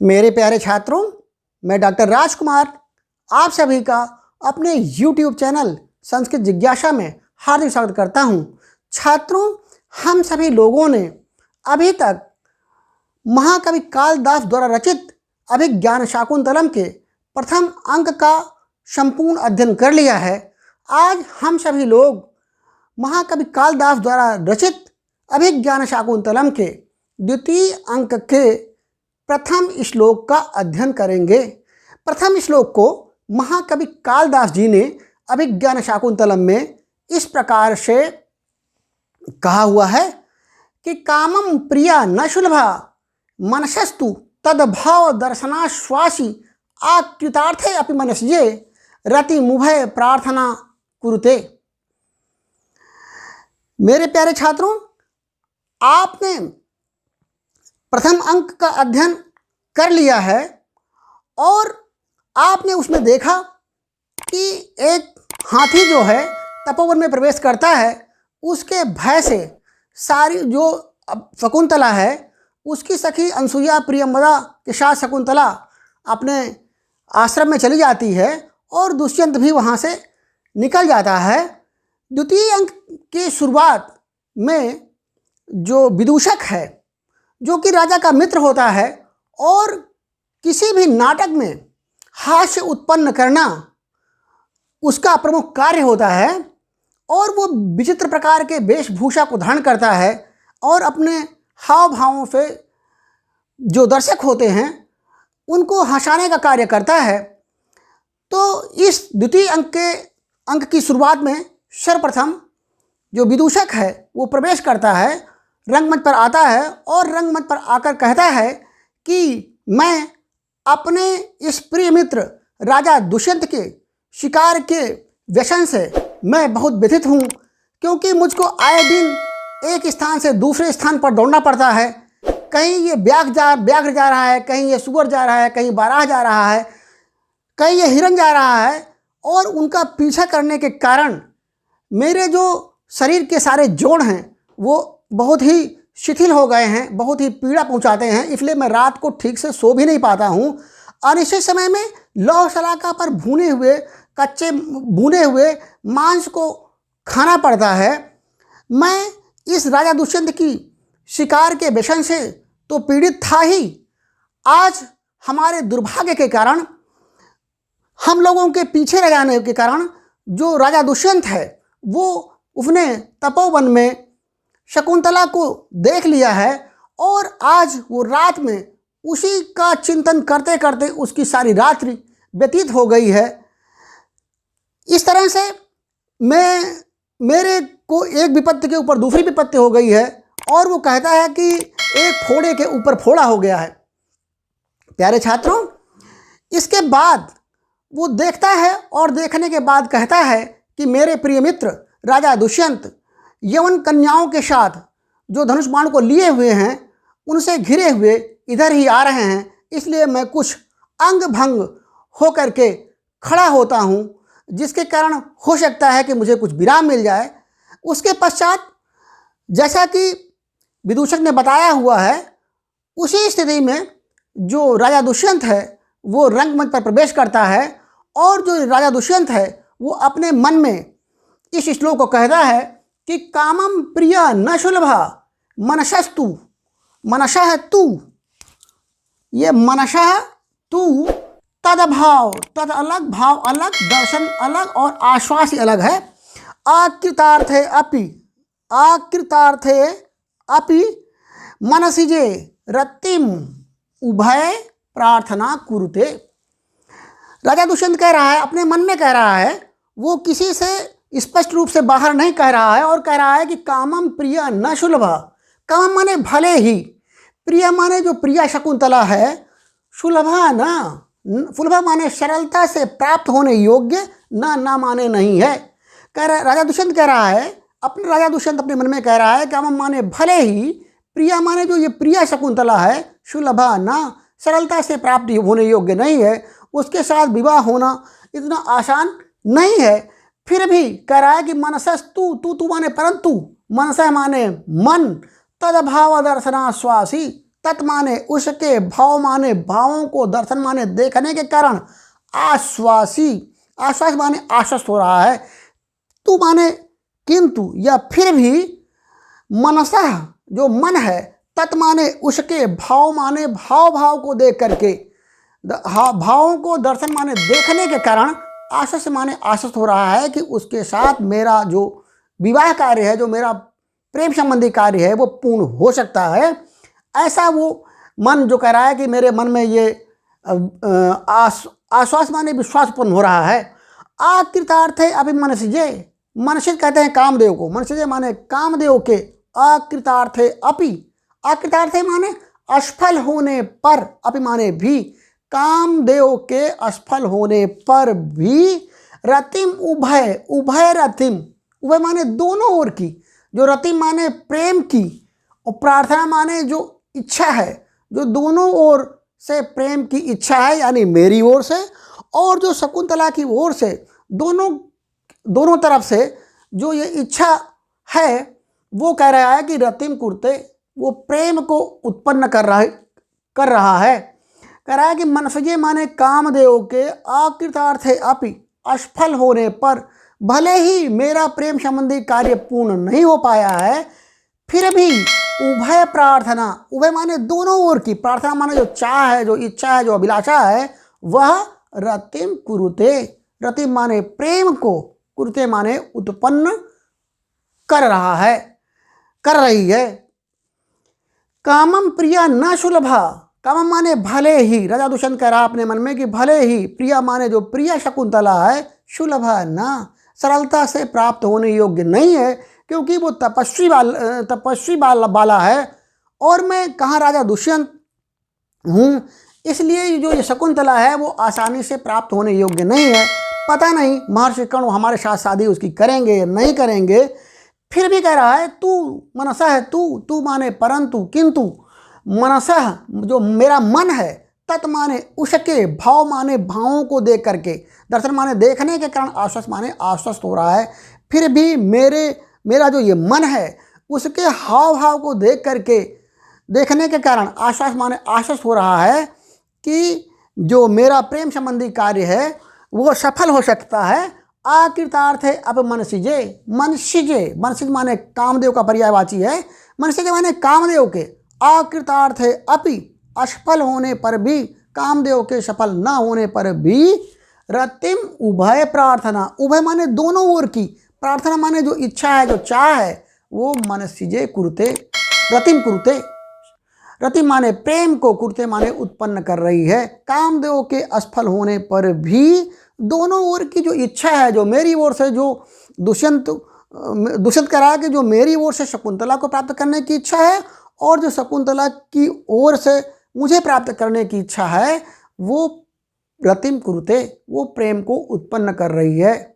मेरे प्यारे छात्रों, मैं डॉक्टर राजकुमार आप सभी का अपने YouTube चैनल संस्कृत जिज्ञासा में हार्दिक स्वागत करता हूं। छात्रों, हम सभी लोगों ने अभी तक महाकवि कालिदास द्वारा रचित अभिज्ञान शाकुंतलम के प्रथम अंक का संपूर्ण अध्ययन कर लिया है। आज हम सभी लोग महाकवि कालिदास द्वारा रचित अभिज्ञान शाकुंतलम के द्वितीय अंक के प्रथम श्लोक का अध्ययन करेंगे। प्रथम श्लोक को महाकवि कालिदास जी ने अभिज्ञान शाकुंतलम में इस प्रकार से कहा हुआ है कि कामम प्रिया न सुलभा मनसस्तु तद्भाव दर्शनाश्वासी आकृतार्थे अपि मनस्ये रति मुभय प्रार्थना कुरुते। मेरे प्यारे छात्रों, आपने प्रथम अंक का अध्ययन कर लिया है और आपने उसमें देखा कि एक हाथी जो है तपोवन में प्रवेश करता है, उसके भय से सारी जो शकुंतला है उसकी सखी अनसुईया प्रियंवदा के साथ शकुंतला अपने आश्रम में चली जाती है और दुष्यंत भी वहाँ से निकल जाता है। द्वितीय अंक की शुरुआत में जो विदूषक है, जो कि राजा का मित्र होता है और किसी भी नाटक में हास्य उत्पन्न करना उसका प्रमुख कार्य होता है, और वो विचित्र प्रकार के वेशभूषा को धारण करता है और अपने हाव भावों से जो दर्शक होते हैं उनको हंसाने का कार्य करता है। तो इस द्वितीय अंक की शुरुआत में सर्वप्रथम जो विदूषक है वो प्रवेश करता है, रंगमंच पर आता है और रंगमंच पर आकर कहता है कि मैं अपने इस प्रिय मित्र राजा दुष्यंत के शिकार के व्यसन से मैं बहुत व्यथित हूँ, क्योंकि मुझको आए दिन एक स्थान से दूसरे स्थान पर दौड़ना पड़ता है। कहीं ये व्याघ्र जा रहा है, कहीं ये सुअर जा रहा है, कहीं बारह जा रहा है, कहीं ये हिरन जा रहा है, और उनका पीछा करने के कारण मेरे जो शरीर के सारे जोड़ हैं वो बहुत ही शिथिल हो गए हैं, बहुत ही पीड़ा पहुंचाते हैं, इसलिए मैं रात को ठीक से सो भी नहीं पाता हूं। और इसी समय में लौह सलाखा पर भुने हुए मांस को खाना पड़ता है। मैं इस राजा दुष्यंत की शिकार के व्यसन से तो पीड़ित था ही, आज हमारे दुर्भाग्य के कारण, हम लोगों के पीछे रह जाने के कारण जो राजा दुष्यंत है वो उसने तपोवन में शकुंतला को देख लिया है और आज वो रात में उसी का चिंतन करते करते उसकी सारी रात्रि व्यतीत हो गई है। इस तरह से मेरे को एक विपत्ति के ऊपर दूसरी विपत्ति हो गई है, और वो कहता है कि एक फोड़े के ऊपर फोड़ा हो गया है। प्यारे छात्रों, इसके बाद वो देखता है और देखने के बाद कहता है कि मेरे प्रिय मित्र राजा दुष्यंत यवन कन्याओं के साथ जो धनुष बाण को लिए हुए हैं उनसे घिरे हुए इधर ही आ रहे हैं, इसलिए मैं कुछ अंग भंग होकर के खड़ा होता हूँ, जिसके कारण हो सकता है कि मुझे कुछ विराम मिल जाए। उसके पश्चात जैसा कि विदूषक ने बताया हुआ है, उसी स्थिति में जो राजा दुष्यंत है वो रंगमंच पर प्रवेश करता है, और जो राजा दुष्यंत है वो अपने मन में इस श्लोक को कहता है कि कामम प्रिया न सुलभा मनसस्तु, मनसः तू, ये मनसः तू तदभाव, तद अलग, भाव अलग, दर्शन अलग और आश्वासी अलग है। आकृतार्थे अपि मनसिजे रतिम उभय प्रार्थना कुरुते। राजा दुष्यंत कह रहा है, अपने मन में कह रहा है, वो किसी से स्पष्ट रूप से बाहर नहीं कह रहा है, और कह रहा है कि कामम प्रिया न सुलभा। कामम माने भले ही, प्रिया माने जो प्रिया शकुंतला है, सुलभा ना, सुलभा माने सरलता से प्राप्त होने योग्य, ना माने नहीं है। कह रहा राजा दुष्यंत कह रहा है, राजा दुष्यंत अपने मन में कह रहा है कामम माने भले ही, प्रिया माने जो ये प्रिया शकुंतला है, सुलभा ना, सरलता से प्राप्त होने योग्य नहीं है, उसके साथ विवाह होना इतना आसान नहीं है। फिर भी कह रहा है कि मनसस तू माने परंतु, मनस माने मन, तदभाव दर्शनाश्वासी, तत् माने उसके, भाव माने भावों को, दर्शन माने देखने के कारण, आश्वासी, आश्वास माने आश्वस्त हो रहा है, तू माने किंतु या फिर भी, मनसः जो मन है, तत् माने उसके, भाव माने भाव, भाव को देख करके, भावों को दर्शन माने देखने के कारण, आश्वस्त माने आश्वस्त हो रहा है कि उसके साथ मेरा जो विवाह कार्य है, जो मेरा प्रेम संबंधी कार्य है वो पूर्ण हो सकता है। ऐसा वो मन जो कह रहा है कि मेरे मन में ये आश्वास माने विश्वास उत्पन्न हो रहा है। आकृतार्थ है अभी मनसिजे, मनसिज कहते हैं कामदेव को, मनसिजे माने कामदेव के, आकृतार्थ है अपि, आकृतार्थ है माने असफल होने पर, अपि माने भी, कामदेव के असफल होने पर भी, रतिम उभय, उभय रतिम, उभय माने दोनों ओर की, जो रतिम माने प्रेम की, और प्रार्थना माने जो इच्छा है, जो दोनों ओर से प्रेम की इच्छा है, यानी मेरी ओर से और जो शकुंतला की ओर से, दोनों तरफ से जो ये इच्छा है, वो कह रहा है कि रतिम कुर्ते, वो प्रेम को उत्पन्न कर रहा है। कह रहा है कि मनसजे माने कामदेव के, आकृतार्थ है अपि, असफल होने पर, भले ही मेरा प्रेम संबंधी कार्य पूर्ण नहीं हो पाया है, फिर भी उभय प्रार्थना, उभय माने दोनों ओर की, प्रार्थना माने जो चाह है, जो इच्छा है, जो अभिलाषा है, वह रतिम कुरुते, रतिम माने प्रेम को, कुरुते माने उत्पन्न कर रहा है, कर रही है। कामम प्रिया न सुलभा, कामम माने भले ही, राजा दुष्यंत कह रहा अपने मन में कि भले ही, प्रिया माने जो प्रिया शकुंतला है, सुलभा न, सरलता से प्राप्त होने योग्य नहीं है, क्योंकि वो तपस्वी बाला है और मैं कहाँ राजा दुष्यंत हूँ, इसलिए जो ये शकुंतला है वो आसानी से प्राप्त होने योग्य नहीं है। पता नहीं महर्षि कर्ण हमारे साथ शादी उसकी करेंगे या नहीं करेंगे। फिर भी कह रहा है तू मनसा है, तू माने परंतु, किंतु, मनसा जो मेरा मन है, तत् माने उसके, भाव माने भावों को देख करके, दर्शन माने देखने के कारण, आश्वस्त माने आश्वस्त हो रहा है। फिर भी मेरा जो ये मन है उसके हाव भाव को देख करके, देखने के कारण आश्वस्त माने आश्वस्त हो रहा है कि जो मेरा प्रेम संबंधी कार्य है वो सफल हो सकता है। आकृतार्थ है अब मनसिजे, मनसिजे, मनसिज माने कामदेव का पर्यायवाची है, मनसिजे माने कामदेव के, आकृतार्थ है अपि, असफल होने पर भी, कामदेव के सफल न होने पर भी, रतिम उभय प्रार्थना, उभय माने दोनों ओर की, प्रार्थना माने जो इच्छा है, जो चाह है, वो मनसिजे कुरुते, रतिम कुरुते, रतिम माने प्रेम को, कुरुते माने उत्पन्न कर रही है। कामदेव के असफल होने पर भी दोनों ओर की जो इच्छा है, जो मेरी ओर से, जो दुष्यंत कह रहा है कि जो मेरी ओर से शकुंतला को प्राप्त करने की इच्छा है और जो शकुंतला की ओर से मुझे प्राप्त करने की इच्छा है, वो रतिम कुरुते, वो प्रेम को उत्पन्न कर रही है।